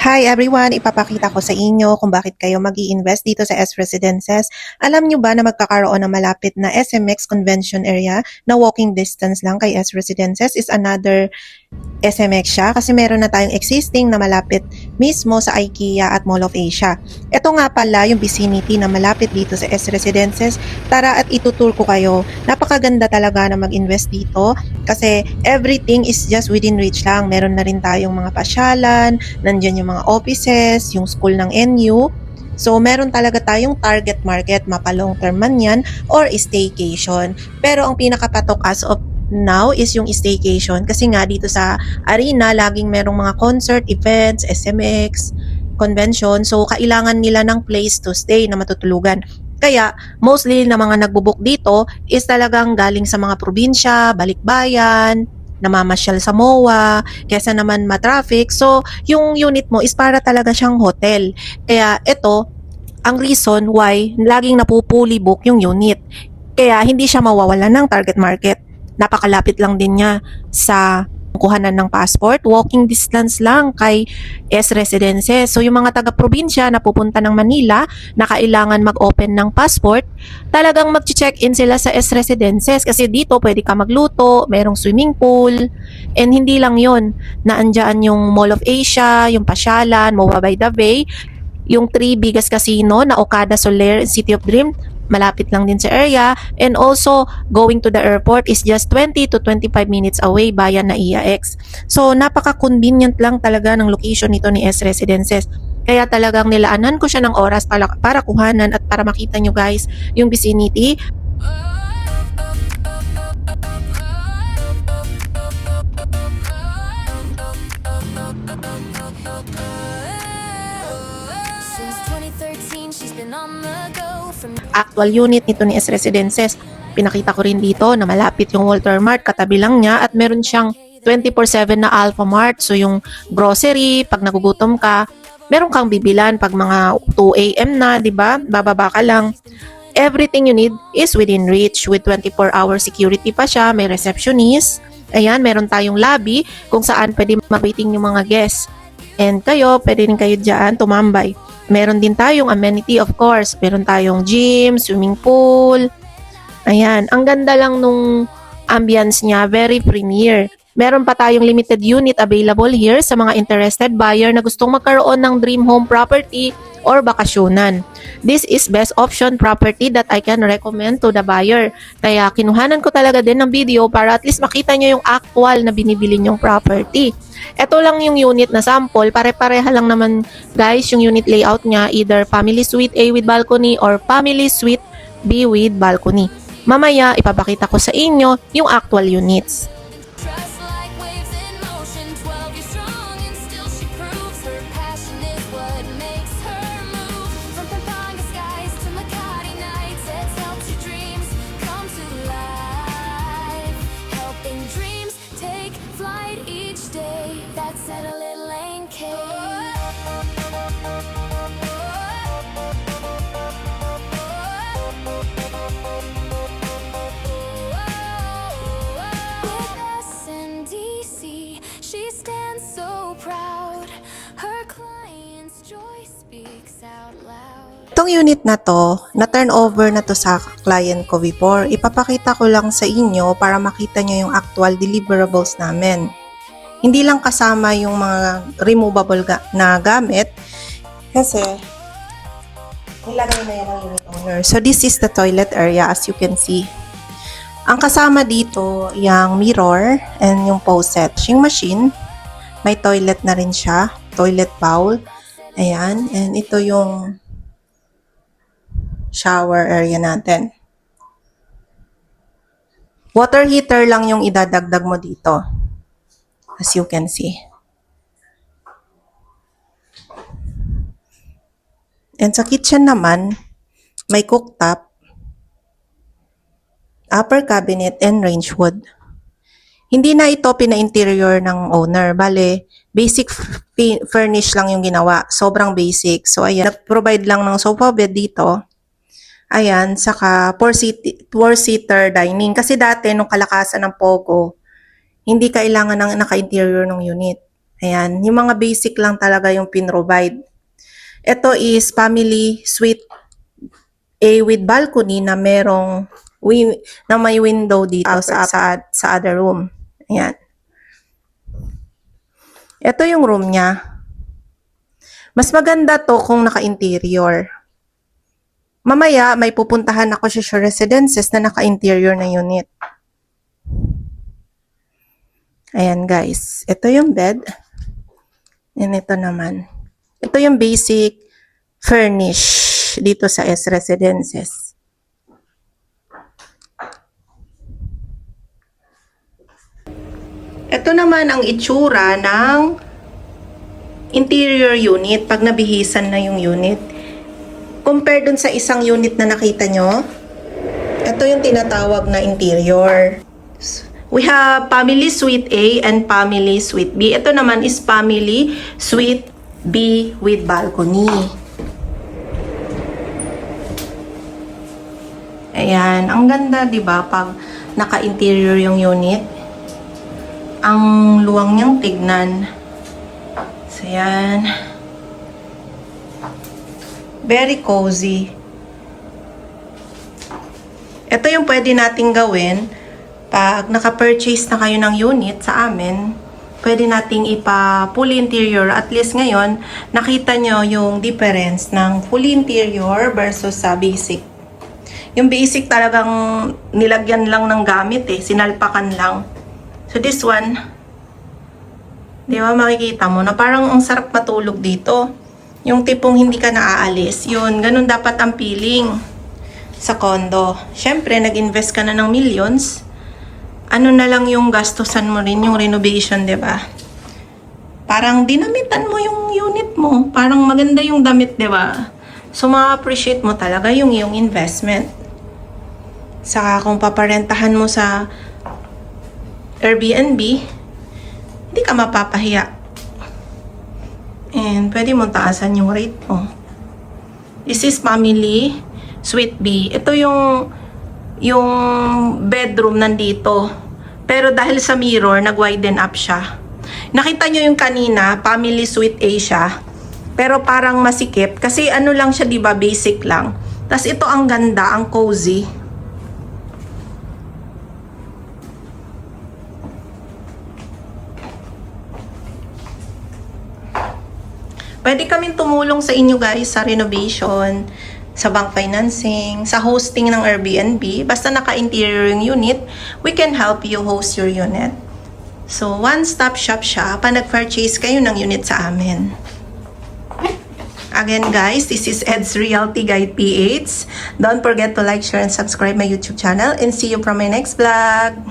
Hi everyone! Ipapakita ko sa inyo kung bakit kayo mag-i-invest dito sa S Residences. Alam nyo ba na magkakaroon ng malapit na SMX Convention Area na walking distance lang kay S Residences is another SMX siya kasi meron na tayong existing na malapit mismo sa IKEA at Mall of Asia. Ito nga pala yung vicinity na malapit dito sa S Residences. Tara at itutur ko kayo. Napakaganda talaga na mag-invest dito kasi everything is just within reach lang. Meron na rin tayong mga pasyalan, nandyan yung mga offices, yung school ng NU. So, meron talaga tayong target market, mapa long term man yan or staycation. Pero ang pinakapatok as of now is yung staycation kasi nga dito sa arena laging merong mga concert, events, SMX, convention. So, kailangan nila ng place to stay na matutulugan. Kaya, mostly na mga nagbubook dito is talagang galing sa mga probinsya, balikbayan, namamasyal sa MOA, kesa naman ma-traffic. So, yung unit mo is para talaga siyang hotel. Kaya, ito, ang reason why laging napupuli book yung unit. Kaya, hindi siya mawawala ng target market. Napakalapit lang din niya sa kuhanan ng passport. Walking distance lang kay S Residences. So yung mga taga-probinsya na pupunta ng Manila na kailangan mag-open ng passport, talagang mag-check-in sila sa S Residences kasi dito pwede ka magluto, merong swimming pool, and hindi lang yon, naandyan yung Mall of Asia, yung pasyalan, MOA by the Bay, yung 3 biggest casino na Okada, Soler, City of Dream, malapit lang din sa area, and also going to the airport is just 20 to 25 minutes away via NAIA-X. So napaka-convenient lang talaga ng location nito ni S Residences. Kaya talagang nilaanan ko siya ng oras para kuhanan at para makita nyo guys yung vicinity. Actual unit nito ni S Residences. Pinakita ko rin dito na malapit yung Walter Mart, katabi lang niya, at meron siyang 24/7 na Alpha Mart. So yung grocery, pag nagugutom ka, meron kang bibilan pag mga 2 AM na, 'di ba? Bababa ka lang. Everything you need is within reach with 24-hour security pa siya, may receptionist. Ayan, meron tayong lobby kung saan pwede mag-waiting yung mga guests. And kayo, pwede rin kayo dyan tumambay. Meron din tayong amenity of course. Meron tayong gym, swimming pool. Ayan, ang ganda lang nung ambience niya, very premier. Meron pa tayong limited unit available here sa mga interested buyer na gustong magkaroon ng dream home property or bakasyonan. This is best option property that I can recommend to the buyer. Kaya kinuhanan ko talaga din ng video para at least makita nyo yung actual na binibili nyong property. Ito lang yung unit na sample, pare-pareha lang naman guys yung unit layout niya, either family suite A with balcony or family suite B with balcony. Mamaya ipapakita ko sa inyo yung actual units. Itong unit na to, na-turn over na to sa client ko before. Ipapakita ko lang sa inyo para makita nyo yung actual deliverables namin. Hindi lang kasama yung mga removable na gamit kasi nilagay na yan ng unit owner. So this is the toilet area as you can see. Ang kasama dito yung mirror and yung faucet. Yung machine, may toilet na rin siya, toilet bowl. Ayan, and ito yung shower area natin. Water heater lang yung idadagdag mo dito. As you can see. And sa kitchen naman, may cooktop, upper cabinet, and range wood. Hindi na ito pina-interior ng owner. Bale, basic furnish lang yung ginawa. Sobrang basic. So, ayan. Nag-provide lang ng sofa bed dito. Ayan, saka 4-seater dining. Kasi dati, nung kalakasan ng Pogo, hindi kailangan ng naka-interior ng unit. Ayan, yung mga basic lang talaga yung pinrovide. Ito is family suite A with balcony na merong na may window dito sa other room. Ayan. Ito yung room niya. Mas maganda to kung naka-interior. Mamaya, may pupuntahan ako sa Shore Residences na naka-interior na unit. Ayan guys. Ito yung bed. And ito naman. Ito yung basic furnish dito sa S Residences. Ito naman ang itsura ng interior unit pag nabihisan na yung unit. Compare dun sa isang unit na nakita nyo, ito yung tinatawag na interior. We have family suite A and family suite B. Ito naman is family suite B with balcony. Ayan, ang ganda 'di ba pag naka-interior yung unit. Ang luwang niyang tignan. So yan. Very cozy. Ito yung pwede nating gawin pag naka-purchase na kayo ng unit sa amin. Pwede nating ipa-fully interior. At least ngayon, nakita nyo yung difference ng fully interior versus sa basic. Yung basic talagang nilagyan lang ng gamit sinalpakan lang. So this one, di ba makikita mo na parang ang sarap matulog dito. Yung tipong hindi ka naaalis. Yun, ganun dapat ang feeling sa condo. Siyempre, nag-invest ka na ng millions. Ano na lang yung gastusan mo rin, yung renovation, di ba? Parang dinamitan mo yung unit mo. Parang maganda yung damit, di ba? So, ma-appreciate mo talaga yung iyong investment. Saka kung paparentahan mo sa Airbnb, hindi ka mapapahiya. And pwede mong taasan yung rate mo. This is family suite B. Ito yung bedroom nandito. Pero dahil sa mirror, nag-widen up siya. Nakita nyo yung kanina, family suite A siya. Pero parang masikip. Kasi ano lang siya, diba? Basic lang. Tas ito ang ganda, ang cozy. Pwede kaming tumulong sa inyo guys sa renovation, sa bank financing, sa hosting ng Airbnb. Basta naka-interior yung unit, we can help you host your unit. So, one-stop shop siya pa nag-purchase kayo ng unit sa amin. Again guys, this is Ed's Realty Guide PH. Don't forget to like, share, and subscribe my YouTube channel. And see you from my next vlog.